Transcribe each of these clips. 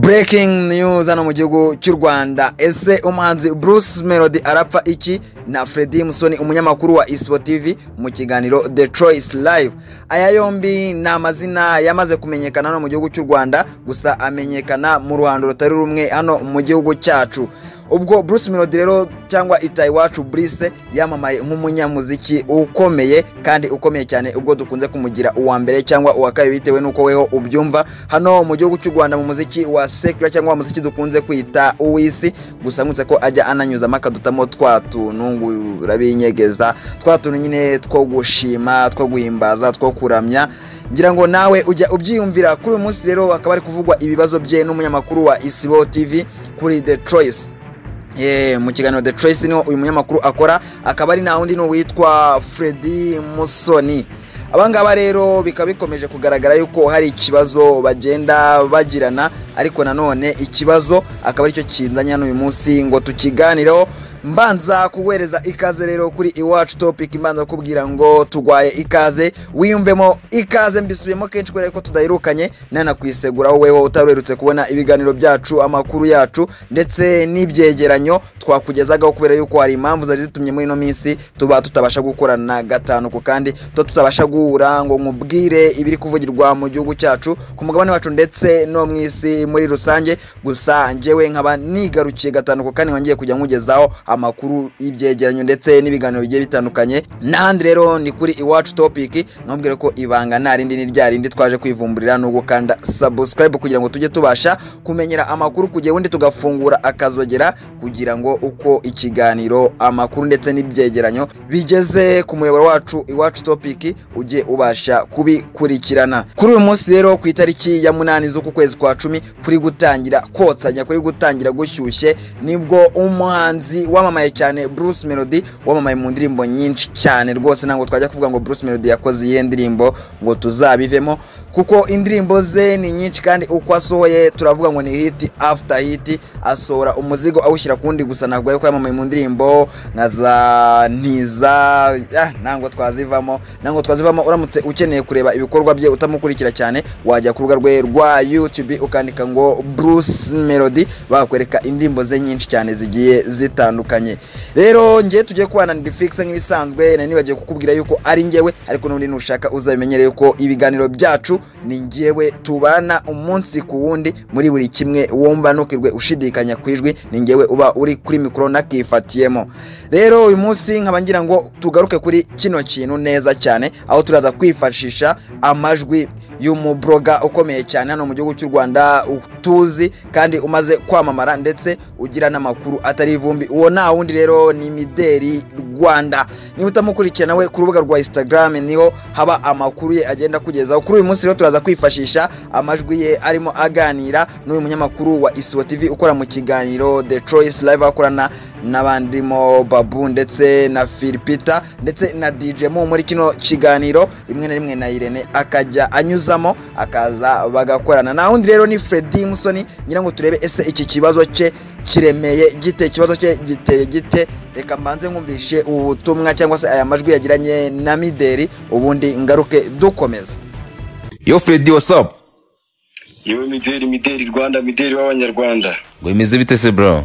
Breaking news hano mu gihugu cy'u Rwanda. Ese umuhanzi Bruce Melody arapfa iki? Na Freddy Musoni umunyamakuru wa Isibo TV mu kiganiro The Choice Live. Aya yombi ni amazina yamaze kumenyekana hano mu gihugu cy'u Rwanda, gusa amenyekana mu ruhando rutari rumwe hano mu gihugu cyacu. Ubwo Bruce Melody rero cyangwa Itayiwacu Brice yamamaye nk'umunyamuziki ukomeye kandi ukomeye cyane, ubwo dukunze kumugira uwa mbere cyangwa uwa kabiri bitewe nuko weho ubyumva hano mu gihugu cy'u Rwanda mu muziki wa secular cyangwa wa muziki dukunze kwita uwisi. Gusa nkutse ko ajya ananyuza makadutamo twatuntu rabinyegeza, twatuntu nyine two gushima, two guhimbaza, two kuramya. Ngira ngo nawe ujya ubyiyumvira. Kuri uyu munsi rero akaba ari kuvugwa ibibazo bye n'umunyamakuru wa Isibo TV kuri The Choice. Mu kiganiro The Choice niho uyu munyamakuru akora, akaba ari na undi no witwa Freddy Musoni. Abangaba rero bikaba bikomeje kugaragara yuko hari ikibazo bagenda bagirana, ariko nanone ikibazo akaba aricyo kinzanya hano uyu munsi ngo tukiganireho. Mbanza kuguhereza ikaze rero kuri Iwacu Topic, mbanza kubwira ngo tugwaye ikaze, wiyumvemo ikaze, mbisubiyemo kenshi kubera ko tudahirukanye nana kwiseguraho wewe utaberutse kubona ibiganiro byacu, amakuru yacu ndetse n'ibyegeranyo twakugezagaho, kubera yuko hari impamvu zari zitumye muri no minsi tuba tutabasha gukorana gatanu ku kandi tutabasha guhura ngo nkubwire ibiri kuvugirwa mu gihugu cyacu ku mugabane wacu ndetse no mwisi muri rusange. Gusa njyewe nkaba nigarukiye gatanu ku kandi ngiye kujya nkugezaho amakuru y'ibyegeranyo ndetse n'ibiganiro bigiye bitandukanye. Nahandi rero ni kuri Iwacu Topic, nkubwire ko ibanga narindi ni ryarindi twaje kwivumburira no gukanda subscribe kugira ngo tujye tubasha kumenyera amakuru kugiye wundi tugafungura akazogera, kugira ngo uko ikiganiro, amakuru ndetse n'ibyegeranyo bigeze ku muyoboro wacu Iwacu Topic ujye ubasha kubikurikirana. Kuri uyu munsi rero ku itariki ya 8 z'uku kwezi kwa 10 kuri gutangira kotsanya, kuri gutangira gushyushye, nibwo umuhanzi wamamaye cyane Bruce Melody, wamamaye mu ndirimbo nyinshi cyane rwose. Nango twajya kuvuga ngo Bruce Melody yakoze iyi ndirimbo ngo tuzabivemo, kuko indirimbo ze ni nyinshi kandi uko asohoye turavuga ngo ni hit after hit, asohora umuzigo awushyira kundi. Gusa ntabwo yuko yamamaye mu ndirimbo nka za ntiza, nango twazivamo. Uramutse ukeneye kureba ibikorwa bye utamukurikira cyane, wajya ku rubuga rwe rwa YouTube ukandika ngo Bruce Melody, bakwereka indirimbo ze nyinshi cyane zigiye zitandukanye. Rero ngiye tujye kubana ndifixe nk'ibisanzwe, nani bagiye kukubwira yuko ari njyewe, ariko nundi nushaka uzabimenyere yuko ibiganiro byacu ni njyewe tubana umunsi ku wundi muri buri kimwe wumva nukirwe ushidikanya kwijwi, ni njyewe uba uri kuri mikro nakifatiyemo. Rero uyu munsi nkaba ngira ngo tugaruke kuri kino kintu neza cyane, aho turaza kwifashisha amajwi y'umubloga ukomeye cyane hano mu gihugu cy'u Rwanda utuzi kandi umaze kwamamara ndetse ugira n'amakuru atari ivumbi. Uwo na wundi rero ni Mideli Rwanda. Niba utamukurikira nawe ku rubuga rwa Instagram niho haba amakuru ye agenda kugezaho. Kuri uyu munsi rero turaza kwifashisha amajwi ye arimo aganira n'uyu munyamakuru wa Isibo TV ukora mu kiganiro The Choice Live, akorana n'abandimo Babu ndetse na Philipita ndetse na DJ Mu muri kino kiganiro, rimwe na rimwe na Irene akajya anyuzamo akaza bagakorana. Na wundi rero ni Freddy Musoni. Ngira ngo turebe ese iki kibazo cye kiremeye gite, ikibazo cye giteye gite. Reka mbanze nkumvishe ubutumwa cyangwa se aya majwi yagiranye na Mideli, ubundi ngaruke dukomeza. Yo Freddy, what's up? Yo Mideli Rwanda, Mideli w'Abanyarwanda. Ngo imeze bite se bro?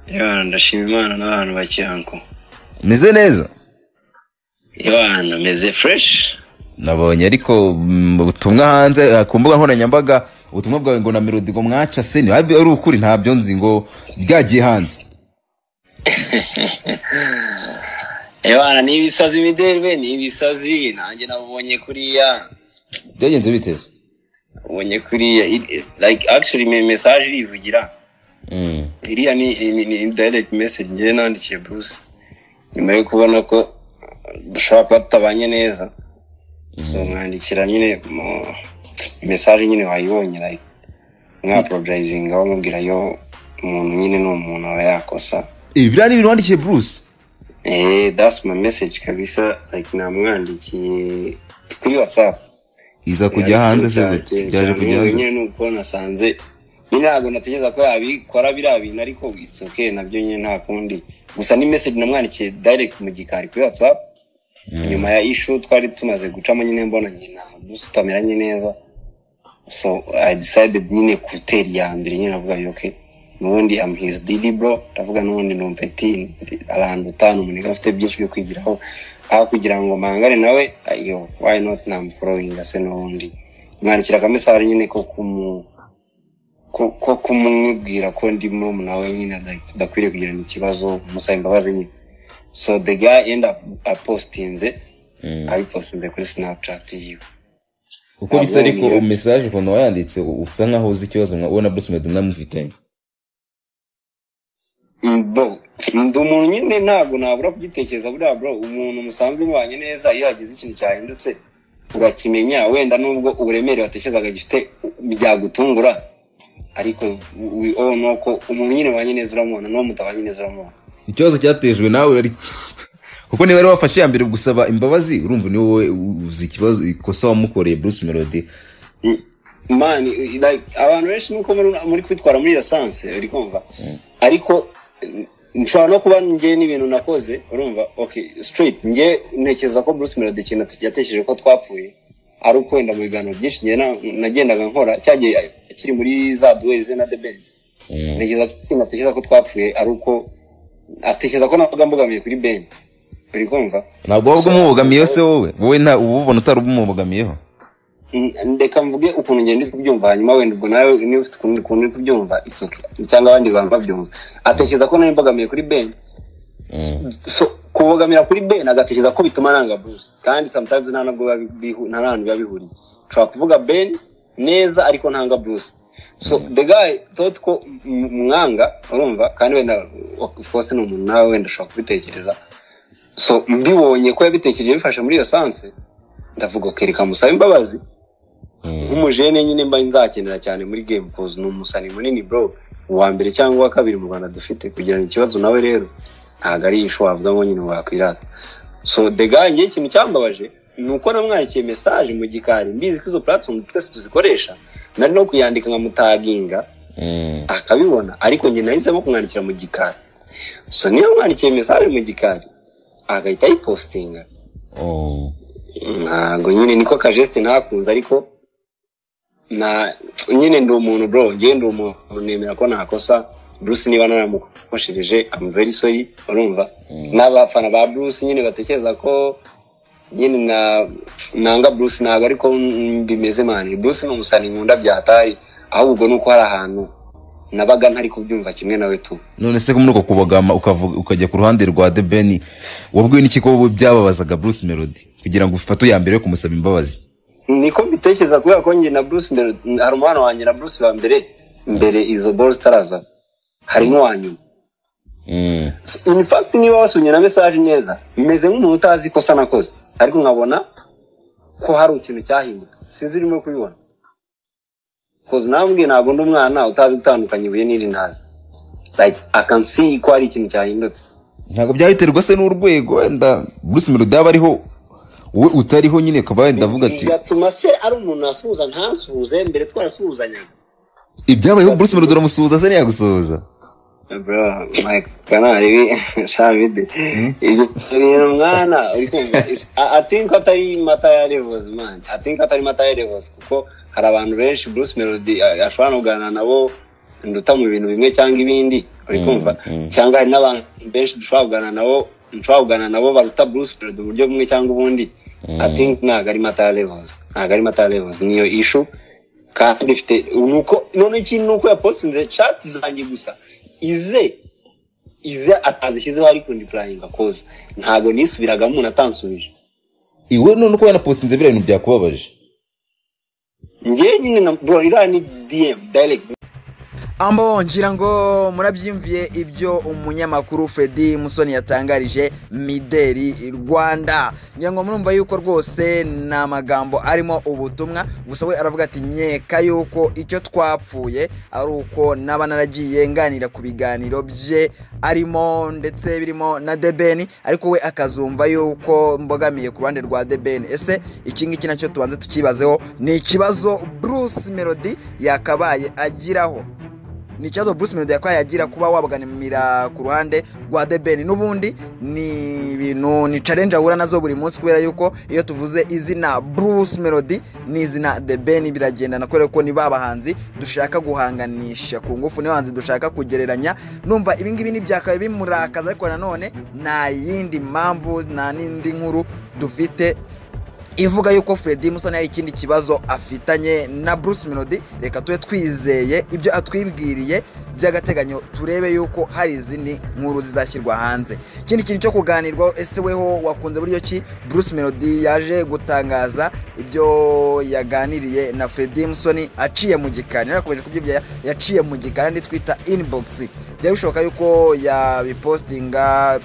Ya ndashima Imana n'abantu bacyanko. Meze neza? Ya meze fresh. Nabonye ariko ubutumwa hanze ku mbuga nkoranyambaga, ubutumwa bwawe ngo na Melody ngo mwaca se ni ari ukuri, ntabyo nzi ngo byagiye hanze. Ewana ni ibisazi Mideli be, ni ibisazi nanjye nabonye kuriya. Byagenze biteze? Ubonye kuriya like actually message irivugira. Iriya ni direct message ngiye nandikiye Bruce nyuma yo kubona ko dushaka kwatabanye neza. So mwandikira nyine message nyine wayibonye like mwa apologizing aho mubwira yo umuntu nyine no umuntu aba yakosa. Ibira ni wandikiye Bruce? That's my message kabisa, like namwandikiye kuri WhatsApp. Iza kujya hanze se byaje kujya hanze nyine nuko nasanze ntabwo nategeza ko yabikora birabintu, ariko it's okay nabyo nyine nta kundi. Gusa ni message namwandikiye direct mu gikari kuri WhatsApp. Nyuma ya issue twari tumaze gucamo nyine mbona nyina Bruce tameranye neza, so I decided nyine kutera ya mbere nyine navuga okay nubundi am his daily bro ndavuga nubundi no petit arandu tano muniga afite byinshi byo kwigiraho aho kugira ngo mangare nawe ayo why not nam following ase nubundi mwandikira kamesari nyine ko kumubwira ko ndi mu nawe nyine like tudakwiriye kugirana ikibazo musaba imbabazi nyine. So the guy end up postinze abipostinze kuri Snapchat yiwe uko bisa ariko message ko wayanditse usa nkaho uzi ikibazo ubona Bruce Melody mwamufitanye. Ndi umuntu nyine ntabwo nabura kugitekereza buriya bro, umuntu musanzwe mubanye neza iyo hagize ikintu cyahindutse urakimenya, wenda nubwo uburemere watekerezaga gifite byagutungura, ariko we all know ko umuntu nyine wanye neza uramubona no mutabanye neza uramubona. Ikibazo cyatejwe nawe ariko kuko niwe wafashe ya mbere gusaba imbabazi, urumva ni wowe uzi ikibazo ikosa wamukoreye Bruce Melody. Man, like abantu benshi nuko muri kwitwara muri essence uri kumva, ariko nshobora no kuba ngiye n'ibintu nakoze urumva okay straight ngiye ntekereza ko Bruce Melody kintu yatekereje ko twapfuye ari ukwenda mu biganiro byinshi ngiye nagendaga nkora cyagiye kiri muri za duels na The Ben. Ntekereza ko twapfuye ari uko atekereza ko navuga mbogamiye kuri Ben uri kumva. Ntabwo wabwo mubogamiye se wowe nta ububona utari umubogamiyeho. Ndeka mvuge ukuntu ngende kubyumva hanyuma wenda ubwo nawe niba ufite ukuntu kubyumva it's okay, cyangwa abandi bantu babyumva. Atekereza ko nari mbogamiye kuri Ben, so kubogamira kuri Ben agatekereza ko bituma nanga Bruce, kandi sometimes nta ntabwo babihuriye. Try kuvuga Ben neza ariko ntanga Bruce. So the guy thought ko mwanga urumva, kandi wenda of course no umuntu nawe wenda ushobora kubitekereza. So mbibonye ko yabitekereje bifasha muri iyo sanse, ndavuga ko reka musaba imbabazi nk'umujene nyine mba nzakenera cyane muri game cause no musani munini bro, uwa mbere cyangwa uwa kabiri mu Rwanda dufite kugira ikibazo nawe rero ntago ari isho wavuga ngo nyine wakwirata. So the guy ngiye ikintu cyambabaje nuko namwandikiye message mu gikari, mbizi ko izo platform twese tuzikoresha, nari no kuyandika nka mutaginga akabibona, ariko njye nahisemo kumwandikira mu gikari. So niyo mwandikiye message mu gikari agahita yipostinga. Ntago nyine niko kageste nakunze, ariko na nyine ndi umuntu bro, ngiye ndi umuntu nemera ko nakosa Bruce niba naramukoshereje I'm very sorry urumva. N'abafana ba Bruce nyine batekereza ko nyine nanga Bruce ntago ariko bimeze mani. Bruce no musani nkunda byataye, ahubwo nuko hari ahantu nabaga ntari kubyumva kimwe nawe tu. None se ko muri uko kubogama ukajya ku ruhande rwa The Ben, wabwiwe n'iki ko byababazaga Bruce Melody kugira ngo ufate ya mbere yo kumusaba imbabazi? Niko mbitekereza kubera ko nge na Bruce Melody hari umwana wanjye na Bruce wa mbere izo balls taraza harimo wanyuma. In fact niba wasubye na message neza meze nk'umuntu utazi ko sanakoze, ariko nkabona ko hari ikintu cyahindutse sinzi rimwe kubibona. Cause nambwiye ntabwo ndi umwana utazi gutandukanya ibuye n'iri ntazi, like I can see ko hari ikintu cyahindutse. Ntabwo byahiterwa se n'urwego wenda Bruce Melody aba ariho we utariho nyine kaba ndavuga ati gatuma se ari umuntu asuhuza ntasuhuze mbere twarasuhuzanyaga. Ibyabayeho Bruce Melody uramusuhuza se ntiyagusuhuza bro? Mike kanari shamide ibintu mwana uri kumva. I think atari mata levels man, I think atari mata levels kuko hari abantu benshi Bruce Melody ashobora no kuganira nabo nduta mu bintu bimwe cyangwa ibindi uri kumva, cyangwa hari n'abantu benshi dushobora kuganira nabo baruta Bruce Melody uburyo bumwe cyangwa ubundi. I think ntago ari mata levels niyo issue. Kandi ifite nuko none ikintu nuko yapostinze chat zanjye gusa ize atazishyizeho ari kundiplayinga cause ntago nisubiraga umuntu atansubije. Iwe none uko yanapostinze biriya bintu byakubabaje? Ngiye nyine na bro ira ni DM direct. Ambo ngira ngo murabyimviye ibyo umunyamakuru Freddy Musoni yatangarije Mideli Rwanda. Ngira ngo murumva yuko rwose na magambo arimo ubutumwa, gusa we aravuga ati nyeka yuko icyo twapfuye ari uko naba naragiye nganira ku biganiro bye arimo ndetse birimo na The Ben, ariko we akazumva yuko mbogamiye ku ruhande rwa The Ben. Ese iki ngiki nacyo tubanze tukibazeho, ni ikibazo Bruce Melody yakabaye agiraho. ni ikibazo Bruce Melody yakwaye yagira kuba wabaganimira ku ruhande rwa The Ben. N'ubundi ni ibintu ni challenge ahura nazo buri munsi kubera yuko iyo tuvuze izina Bruce Melody n'izina The Ben biragendana kubera ko ni babahanzi dushaka guhanganisha ku ngufu, ni bahanzi dushaka kugereranya. Numva ibingibi ni byakaye bimurakaza, ariko nanone nta yindi mpamvu nta n'indi nkuru dufite ivuga yuko Freddy Musoni ari ikindi kibazo afitanye na Bruce Melody. Reka tube twizeye ibyo atwibwiriye by'agateganyo, turebe yuko hari izindi nkuru zizashyirwa hanze. Ikindi kintu cyo kuganirwa, ese weho wakunze buryo ki Bruce Melody yaje gutangaza ibyo yaganiriye na Freddy Musoni aciye mu gikari, yakomeje kubyibya yaciye mu gikari ndi twita inbox. Byari bishoboka yuko yabipostinga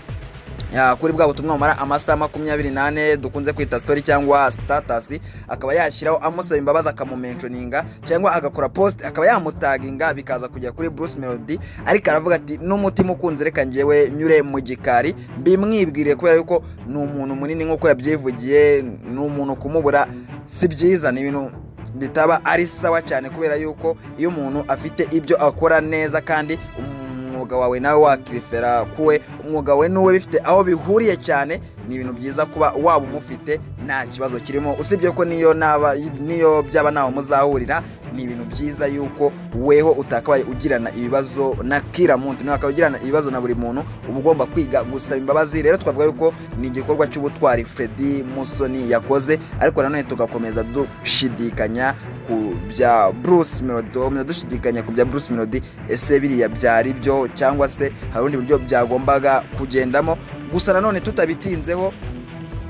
kuri bwa butumwa mara amasaha 28 dukunze kwita story cyangwa status, akaba yashyiraho amusaba imbabazi akamumentioninga cyangwa agakora post akaba yamutaginga bikaza kujya kuri Bruce Melody. Ariko aravuga ati n'umutima ukunze reka ngewe nyure mu gikari mbimwibwire kubera yuko ni umuntu munini nkuko yabyivugiye, ni umuntu kumubura si byiza, ni ibintu bitaba ari sawa cyane kubera yuko iyo umuntu afite ibyo akora neza kandi umwuga wawe nawe wakirifera kuwe, umwuga we nuwe bifite aho bihuriye cyane, ni ibintu byiza kuba waba umufite nta kibazo kirimo. Usibye ko niyo byaba nawe muzahurira, ni ibintu byiza yuko weho utakabaye ugirana ibibazo na kila muntu, ni akabagirana ibibazo na buri muntu, uba ugomba kwiga gusaba imbabazi. Rero twavuga yuko ni igikorwa cy'ubutwari Freddy Musoni yakoze, ariko nanone tugakomeza dushidikanya ku bya Bruce Melody, dushidikanya ku bya Bruce Melody, ese biriya byari byo cyangwa se hari undi buryo byagombaga kugendamo. Gusa nanone tutabitinzeho,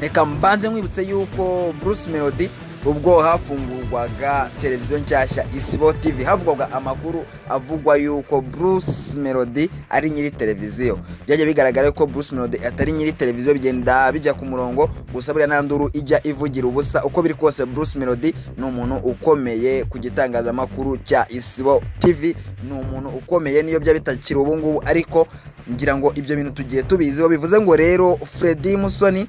reka mbanze nkwibutse yuko Bruce Melody ubwo hafungurwaga televiziyo nshyashya Isibo TV, havugwaga amakuru avugwa yuko Bruce Melody ari nyiri televiziyo. Byaje bigaragara ko Bruce Melody atari nyiri televiziyo, bigenda bijya ku murongo. Gusa buriya nanduru ijya ivugira ubusa. Uko biri kose Bruce Melody ni umuntu ukomeye ku gitangazamakuru cya Isibo TV, ni umuntu ukomeye niyo bya bitakiri ubu ngubu, ariko ngira ngo ibyo bintu tugiye tubiziho. Bivuze ngo rero Freddy Musoni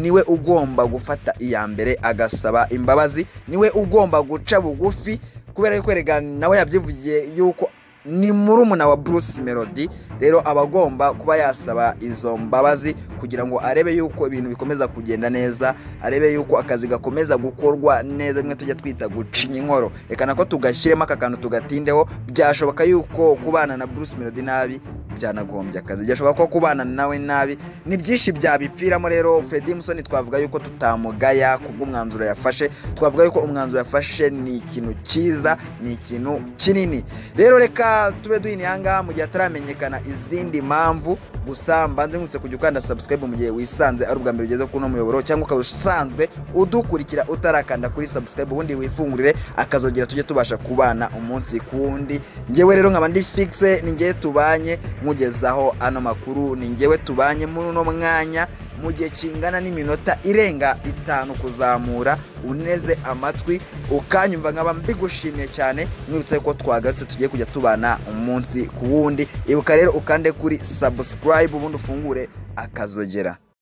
niwe ugomba gufata iya mbere agasaba imbabazi, niwe ugomba guca bugufi kubera yuko rega nawe yabyivugiye yuko ni murumuna wa Bruce Melody. Rero abagomba kuba yasaba izo mbabazi kugira ngo arebe yuko ibintu bikomeza kugenda neza, arebe yuko akazi gakomeza gukorwa neza, bimwe tujya twita gucinya inkoro. Reka nako tugashyiremo akakantu tugatindeho. Byashoboka yuko kubana na Bruce Melody nabi byanagombye akazi, byashoboka ko kubana nawe nabi ni byinshi byabipfiramo. Rero Freddy Musoni twavuga yuko tutamugaya kubw'umwanzuro yafashe, twavuga yuko umwanzuro yafashe ni ikintu cyiza, ni ikintu kinini. Rero reka tube duhini hanga mu gihe ataramenyekana izindi mpamvu. Gusa mbanze nkutse kujya ukanda subscribe mu gihe wisanze ari ubwa mbere ugeze kuno muyoboro, cyangwa ukaba usanzwe udukurikira utarakanda kuri subscribe, ubundi wifungurire akazogera tujye tubasha kubana umunsi kundi. Ngewe rero nkaba ndi fixe, ni ngewe tubanye mugezaho ano makuru, ni ngewe tubanye muri uno mwanya mu gihe kingana n'iminota irenga 5 kuzamura. Uneze amatwi ukanyumva, nkaba mbigushimiye cyane. Mwibutse ko twagarutse tugiye kujya tubana umunsi ku wundi. Ibuka rero ukande kuri subscribe ubundi ufungure akazogera.